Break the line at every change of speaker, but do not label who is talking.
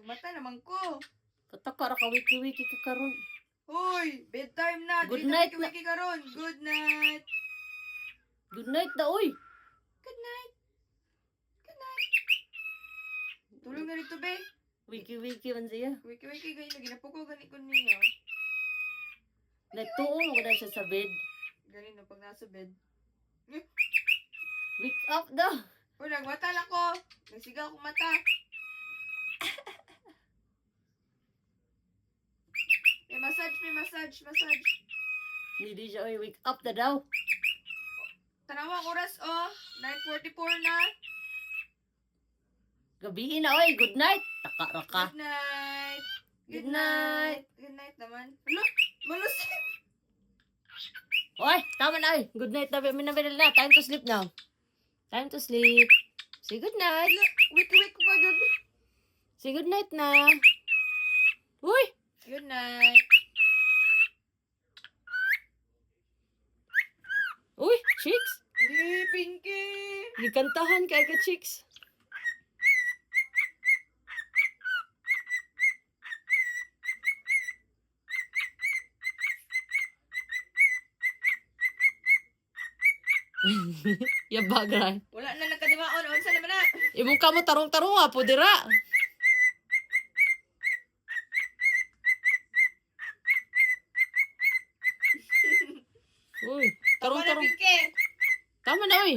Nagmata naman ko.
Kataka ra ka wiki-wiki ka karon.
Hoy, bedtime na.
Good
Dili
night
na wiki karon. Good night.
Good night na oy.
Good night. Good night. Tulong na dito, be.
Wiki-wiki man siya.
Wiki-wiki ganyan. Ginapuko gani ko niya.
Nagtuo mo na siya sa bed.
Galing na pag nasa bed.
Wake up daw.
Uy, nagmata na ko. Nagsigaw akong mata. Massage.
Hindi siya oy. Wake up na daw.
Tanawang oras, oh. 9:44 na.
Gabi na oy. Good night. Taka ra ka.
Good night.
Good night.
Good night naman. Alo, malusin.
Oy, tama na oy. Good night na. Minabidal na. Time to sleep now. Time to sleep. Say good night.
Wiki-wiki pa dun.
Say good night na. Uy!
Good night.
Uy, chicks!
Hey, Pinky.
Gikantahan kay ka, chicks. Yabagay.
Wala na nagkadimaon. Unsa naman na?
Imong ka mo tarong-tarong po dira. Uy,
Tama na,
tarong-tarong.
Pinky.
Tama na, uy.